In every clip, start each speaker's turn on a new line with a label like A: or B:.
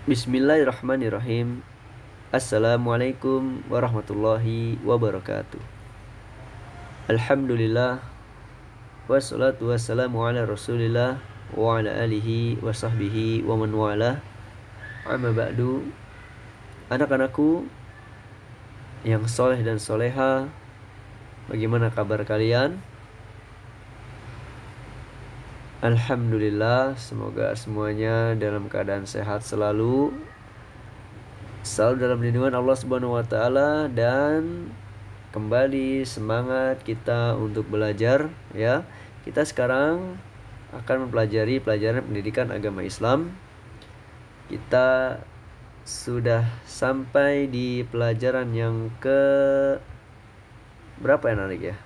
A: Bismillahirrahmanirrahim. Assalamualaikum warahmatullahi wabarakatuh. Alhamdulillah, wassalatu wassalamu ala rasulillah wa ala alihi wa sahbihi wa man walah. Amma ba'du. Anak-anakku yang soleh dan soleha, bagaimana kabar kalian? Alhamdulillah, semoga semuanya dalam keadaan sehat selalu dalam lindungan Allah Subhanahu wa taala, dan kembali semangat kita untuk belajar ya. Kita sekarang akan mempelajari pelajaran pendidikan agama Islam. Kita sudah sampai di pelajaran yang ke berapa ya, Narik ya?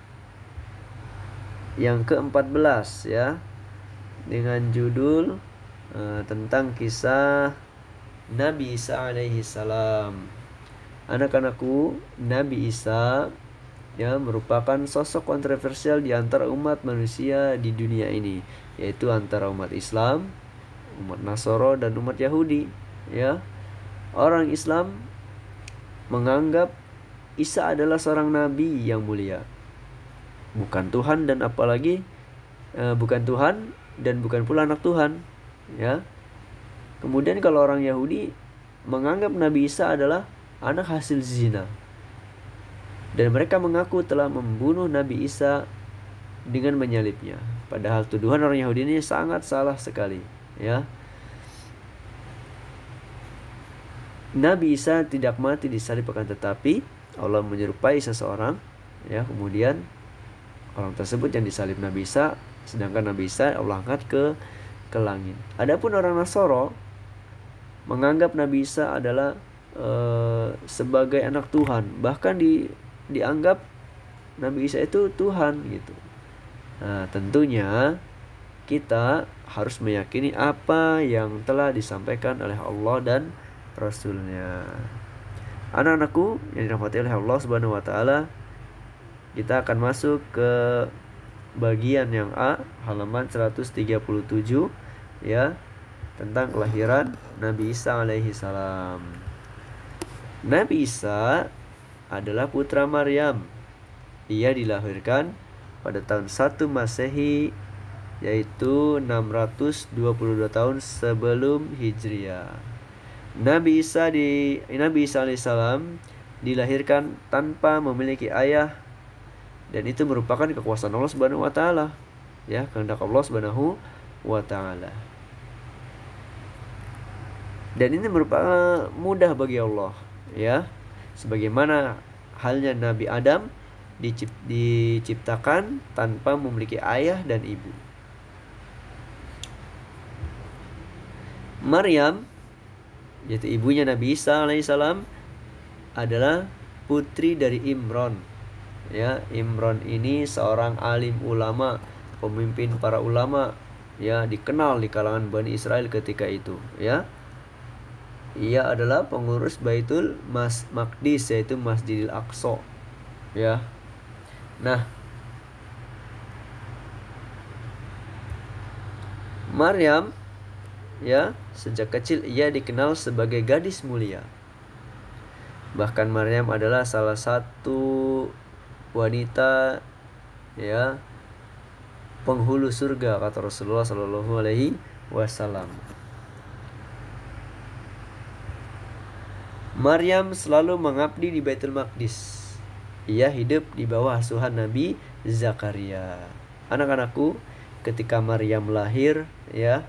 A: Yang ke-14 ya, dengan judul tentang kisah Nabi Isa alaihi salam. Anak-anakku, Nabi Isa ya merupakan sosok kontroversial di antara umat manusia di dunia ini, yaitu antara umat Islam, umat Nasoro, dan umat Yahudi ya. Orang Islam menganggap Isa adalah seorang nabi yang mulia, bukan Tuhan, dan apalagi bukan Tuhan dan bukan pula anak Tuhan ya. Kemudian kalau orang Yahudi menganggap Nabi Isa adalah anak hasil zina, dan mereka mengaku telah membunuh Nabi Isa dengan menyalibnya. Padahal tuduhan orang Yahudi ini sangat salah sekali ya. Nabi Isa tidak mati disalib, akan tetapi Allah menyerupai seseorang ya. Kemudian orang tersebut yang disalib Nabi Isa, sedangkan Nabi Isa Allah angkat ke langit. Adapun orang Nasoro menganggap Nabi Isa adalah sebagai anak Tuhan, bahkan dianggap Nabi Isa itu Tuhan gitu. Nah, tentunya kita harus meyakini apa yang telah disampaikan oleh Allah dan Rasulnya. Anak-anakku yang dirahmati oleh Allah Subhanahu wa taala, kita akan masuk ke bagian yang A, halaman 137 ya, tentang kelahiran Nabi Isa alaihi salam. Nabi Isa adalah putra Maryam. Ia dilahirkan pada tahun 1 Masehi, yaitu 622 tahun sebelum Hijriah. Nabi Isa alaihissalam dilahirkan tanpa memiliki ayah, dan itu merupakan kekuasaan Allah Subhanahu wa taala ya, kehendak Allah Subhanahu wa taala. Dan ini merupakan mudah bagi Allah ya, sebagaimana halnya Nabi Adam diciptakan tanpa memiliki ayah dan ibu. Maryam, yaitu ibunya Nabi Isa alaihissalam, adalah putri dari Imron ya. Imron ini seorang alim ulama, pemimpin para ulama ya, dikenal di kalangan Bani Israel ketika itu ya. Ia adalah pengurus Baitul Maqdis, yaitu Masjidil Aqsa ya. Nah, Maryam ya, sejak kecil ia dikenal sebagai gadis mulia. Bahkan Maryam adalah salah satu wanita ya, penghulu surga, kata Rasulullah Shallallahu alaihi wasallam. Maryam selalu mengabdi di Baitul Maqdis. Ia hidup di bawah asuhan Nabi Zakaria. Anak-anakku, ketika Maryam lahir ya,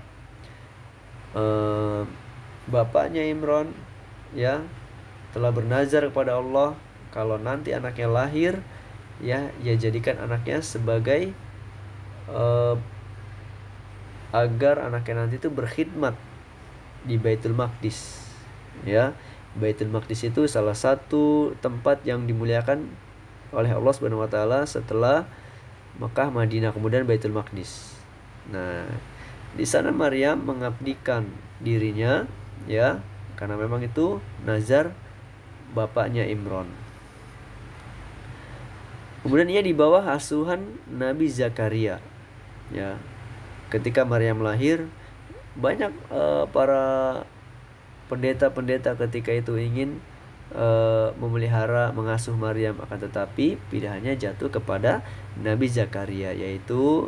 A: bapaknya Imron ya telah bernazar kepada Allah kalau nanti anaknya lahir ya, ia jadikan anaknya sebagai agar anaknya nanti itu berkhidmat di Baitul Maqdis ya. Baitul Maqdis itu salah satu tempat yang dimuliakan oleh Allah Subhanahu wa taala setelah Mekah, Madinah, kemudian Baitul Maqdis. Nah, di sana Maryam mengabdikan dirinya ya, karena memang itu nazar bapaknya Imron. Kemudian ia di bawah asuhan Nabi Zakaria ya. Ketika Maryam lahir, banyak para pendeta-pendeta ketika itu ingin memelihara, mengasuh Maryam, akan tetapi pilihannya jatuh kepada Nabi Zakaria, yaitu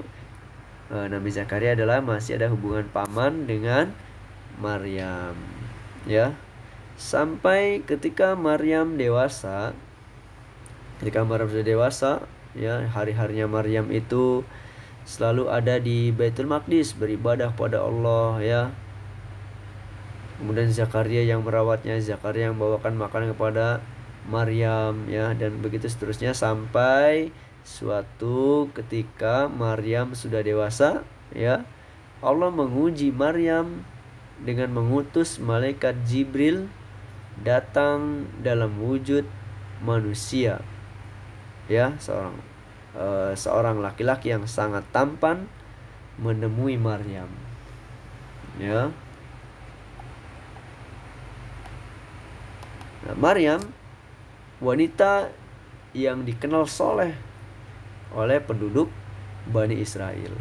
A: Nabi Zakaria adalah masih ada hubungan paman dengan Maryam, ya. Sampai ketika Maryam dewasa, sudah dewasa, ya, hari-harinya Maryam itu selalu ada di Baitul Maqdis beribadah pada Allah, ya. Kemudian Zakaria yang merawatnya, Zakaria yang membawakan makanan kepada Maryam, ya, dan begitu seterusnya sampai suatu ketika Maryam sudah dewasa, ya. Allah menguji Maryam dengan mengutus malaikat Jibril datang dalam wujud manusia, ya, seorang laki-laki yang sangat tampan menemui Maryam, ya. Nah, Maryam wanita yang dikenal soleh oleh penduduk Bani Israel.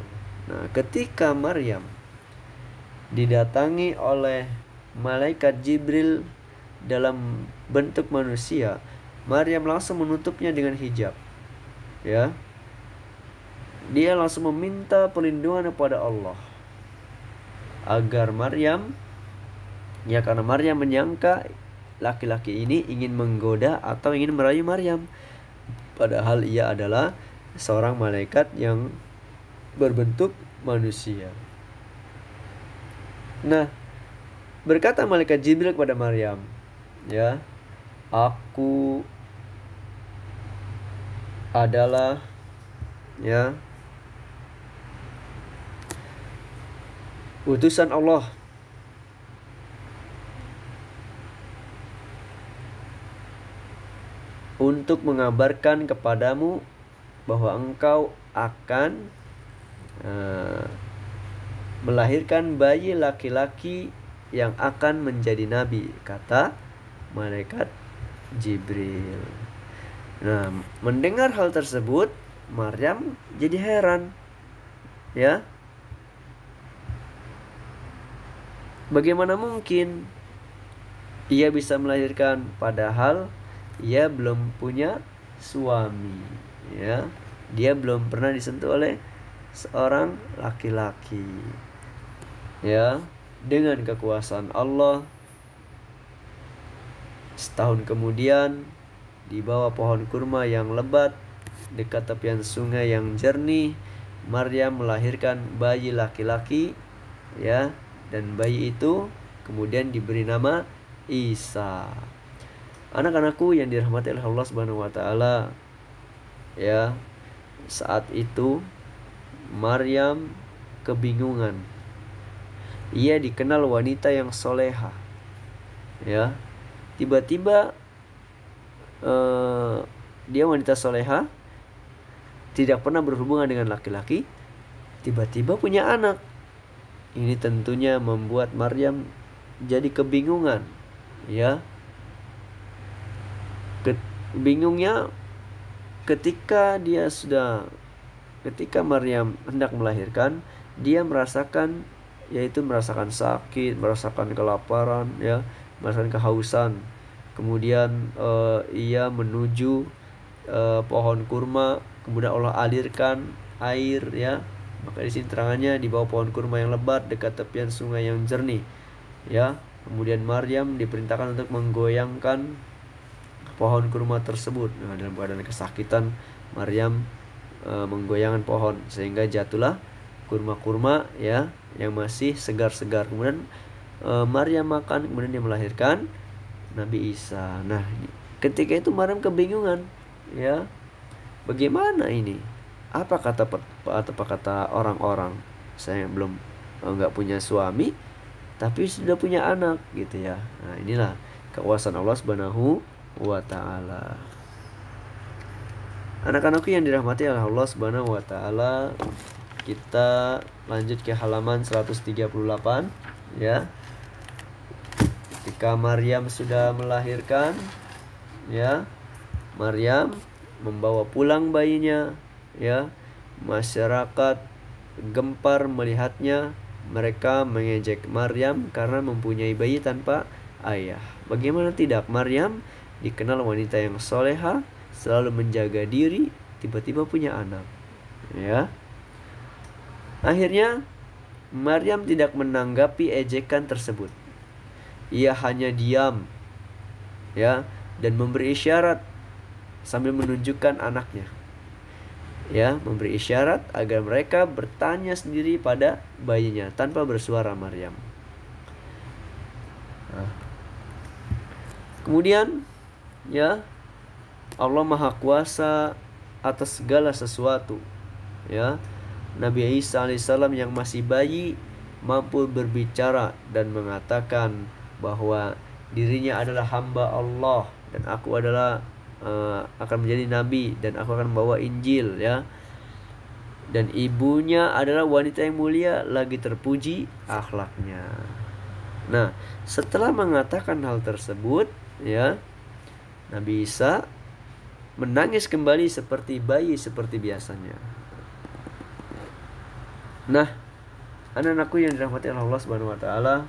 A: Nah, ketika Maryam didatangi oleh malaikat Jibril dalam bentuk manusia, Maryam langsung menutupnya dengan hijab, ya. Dia langsung meminta perlindungan kepada Allah agar Maryam, ya, karena Maryam menyangka laki-laki ini ingin menggoda atau ingin merayu Maryam, padahal ia adalah seorang malaikat yang berbentuk manusia. Nah, berkata malaikat Jibril kepada Maryam, ya, aku adalah, ya, utusan Allah untuk mengabarkan kepadamu bahwa engkau akan melahirkan bayi laki-laki yang akan menjadi nabi, kata malaikat Jibril. Nah, mendengar hal tersebut, Maryam jadi heran, ya. Bagaimana mungkin ia bisa melahirkan padahal ia belum punya suami, ya. Dia belum pernah disentuh oleh seorang laki-laki, ya. Dengan kekuasaan Allah, setahun kemudian di bawah pohon kurma yang lebat dekat tepian sungai yang jernih, Maryam melahirkan bayi laki-laki, ya. Dan bayi itu kemudian diberi nama Isa. Anak-anakku yang dirahmati oleh Allah Subhanahu wa taala, ya, saat itu Maryam kebingungan. Ia dikenal wanita yang soleha, ya. Tiba-tiba dia wanita soleha, tidak pernah berhubungan dengan laki-laki, tiba-tiba punya anak. Ini tentunya membuat Maryam jadi kebingungan, ya. Bingungnya ketika Maryam hendak melahirkan, dia merasakan sakit, merasakan kelaparan, ya, merasakan kehausan. Kemudian ia menuju pohon kurma, kemudian Allah alirkan air, ya. Maka di sini terangannya di bawah pohon kurma yang lebat dekat tepian sungai yang jernih, ya. Kemudian Maryam diperintahkan untuk menggoyangkan pohon kurma tersebut. Nah, dalam keadaan kesakitan, Maryam menggoyangkan pohon sehingga jatuhlah kurma-kurma, ya, yang masih segar-segar. Kemudian Maryam makan, kemudian dia melahirkan Nabi Isa. Nah, ketika itu Maryam kebingungan, ya, bagaimana ini? Apa kata orang-orang? Saya belum nggak punya suami, tapi sudah punya anak, gitu, ya. Nah, inilah kekuasaan Allah Subhanahu wa ta'ala. Anak-anakku yang dirahmati oleh Allah Subhanahu wa ta'ala, kita lanjut ke halaman 138, ya. Ketika Maryam sudah melahirkan, ya, Maryam membawa pulang bayinya, ya. Masyarakat gempar melihatnya. Mereka mengejek Maryam karena mempunyai bayi tanpa ayah. Bagaimana tidak, Maryam dikenal wanita yang soleha, selalu menjaga diri, tiba-tiba punya anak. Ya. Akhirnya Maryam tidak menanggapi ejekan tersebut. Ia hanya diam, ya, dan memberi isyarat sambil menunjukkan anaknya. Ya, memberi isyarat agar mereka bertanya sendiri pada bayinya tanpa bersuara Maryam. Kemudian, ya, Allah Maha Kuasa atas segala sesuatu. Ya, Nabi Isa alaihissalam yang masih bayi mampu berbicara dan mengatakan bahwa dirinya adalah hamba Allah dan aku adalah akan menjadi nabi dan aku akan membawa Injil, ya. Dan ibunya adalah wanita yang mulia lagi terpuji akhlaknya. Nah, setelah mengatakan hal tersebut, ya, Nabi Isa menangis kembali seperti bayi seperti biasanya. Nah, anak-anakku yang dirahmati Allah Subhanahu wa taala,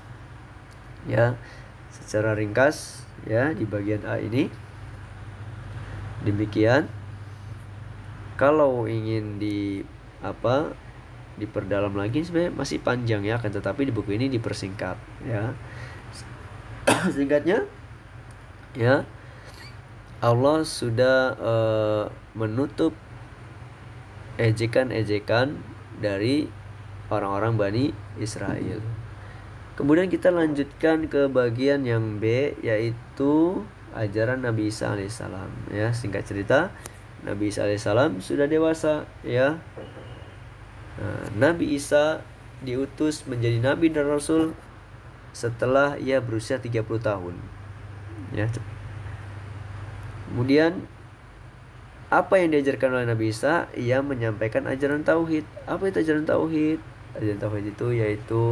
A: ya, secara ringkas, ya, di bagian A ini demikian. Kalau ingin diperdalam lagi sebenarnya masih panjang, ya, akan tetapi di buku ini dipersingkat, ya. Singkatnya, ya, Allah sudah menutup ejekan-ejekan dari orang-orang Bani Israel. Kemudian kita lanjutkan ke bagian yang B, yaitu ajaran Nabi Isa alaihissalam, ya. Singkat cerita, Nabi Isa alaihissalam sudah dewasa, ya. Nah, Nabi Isa diutus menjadi nabi dan rasul setelah ia berusia 30 tahun, ya. Kemudian apa yang diajarkan oleh Nabi Isa? Ia menyampaikan ajaran tauhid. Apa itu ajaran tauhid? Ajaran tauhid itu yaitu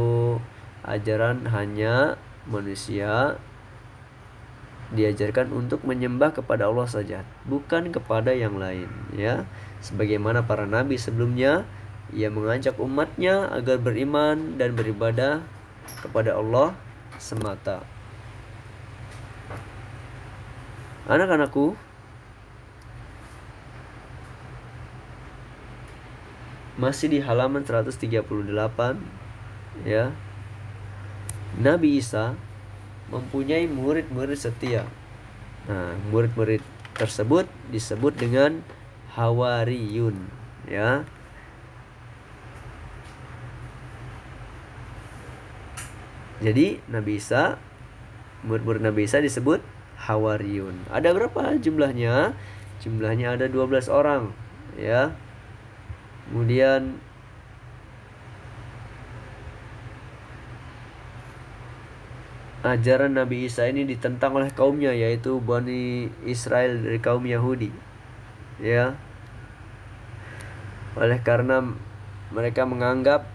A: ajaran hanya manusia diajarkan untuk menyembah kepada Allah saja, bukan kepada yang lain, ya. Sebagaimana para nabi sebelumnya, ia mengajak umatnya agar beriman dan beribadah kepada Allah semata. Anak-anakku, masih di halaman 138, ya. Nabi Isa mempunyai murid-murid setia. Nah, murid-murid tersebut disebut dengan Hawariyun, ya. Jadi Nabi Isa, murid-murid Nabi Isa disebut Hawariyun. Ada berapa jumlahnya? Jumlahnya ada 12 orang, ya. Kemudian ajaran Nabi Isa ini ditentang oleh kaumnya, yaitu Bani Israel dari kaum Yahudi, ya. Oleh karena mereka menganggap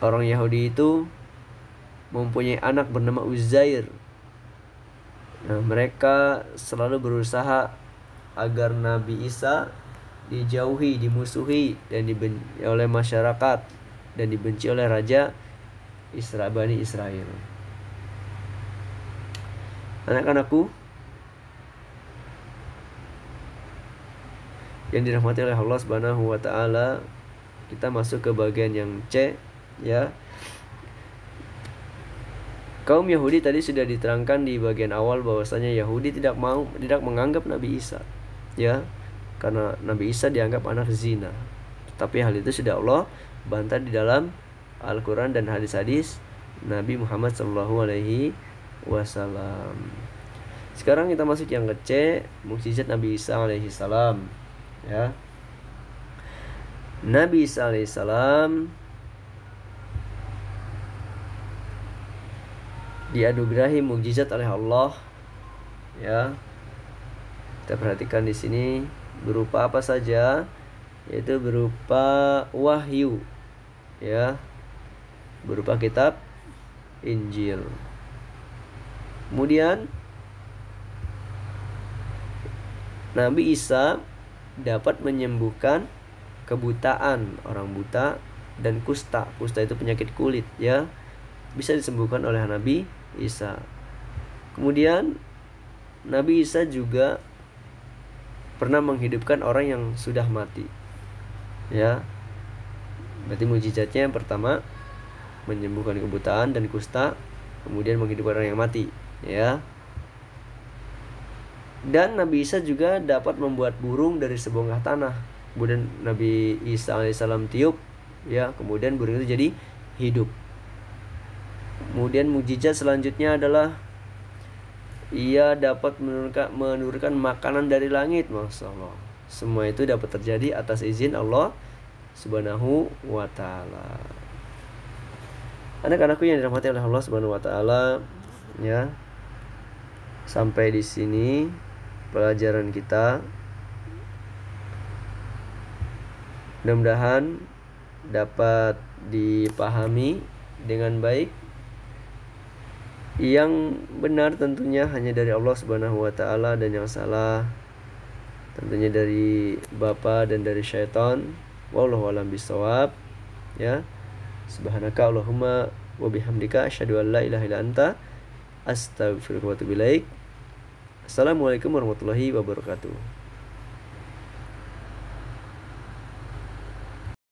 A: orang Yahudi itu mempunyai anak bernama Uzair. Nah, mereka selalu berusaha agar Nabi Isa dijauhi, dimusuhi, dan dibenci oleh masyarakat, dan dibenci oleh raja Bani Israel. Anak-anakku yang dirahmati oleh Allah Subhanahu wa taala, kita masuk ke bagian yang C, ya. Kaum Yahudi tadi sudah diterangkan di bagian awal bahwasanya Yahudi tidak menganggap Nabi Isa, ya, karena Nabi Isa dianggap anak zina. Tapi hal itu sudah Allah bantah di dalam Al-Quran dan hadis-hadis Nabi Muhammad SAW. Sekarang kita masuk yang ke C, mukjizat Nabi Isa alaihissalam, ya. Nabi Isa alaihissalam dianugerahi mukjizat oleh Allah, ya. Kita perhatikan di sini berupa apa saja, yaitu berupa wahyu, ya, berupa kitab Injil. Kemudian Nabi Isa dapat menyembuhkan kebutaan orang buta dan kusta. Kusta itu penyakit kulit, ya, bisa disembuhkan oleh Nabi Isa. Kemudian Nabi Isa juga pernah menghidupkan orang yang sudah mati. Ya. Berarti mukjizatnya yang pertama menyembuhkan kebutaan dan kusta, kemudian menghidupkan orang yang mati, ya. Dan Nabi Isa juga dapat membuat burung dari sebongkah tanah. Kemudian Nabi Isa alaihissalam tiup, ya, kemudian burung itu jadi hidup. Kemudian mukjizat selanjutnya adalah ia dapat menurunkan makanan dari langit. Masya Allah. Semua itu dapat terjadi atas izin Allah Subhanahu wa ta'ala. Anak-anakku yang dirahmati oleh Allah Subhanahu wa ta'ala, ya. Sampai di sini pelajaran kita. Mudah-mudahan dapat dipahami dengan baik. Yang benar tentunya hanya dari Allah Subhanahu wa ta'ala, dan yang salah tentunya dari Bapa dan dari syaitan. Wallahu a'lam bishawab. Ya. Subhanaka Allahumma wa bihamdika asyhadu an la ilaha illa anta astaghfiruka wa atubu ilaik. Assalamualaikum warahmatullahi wabarakatuh.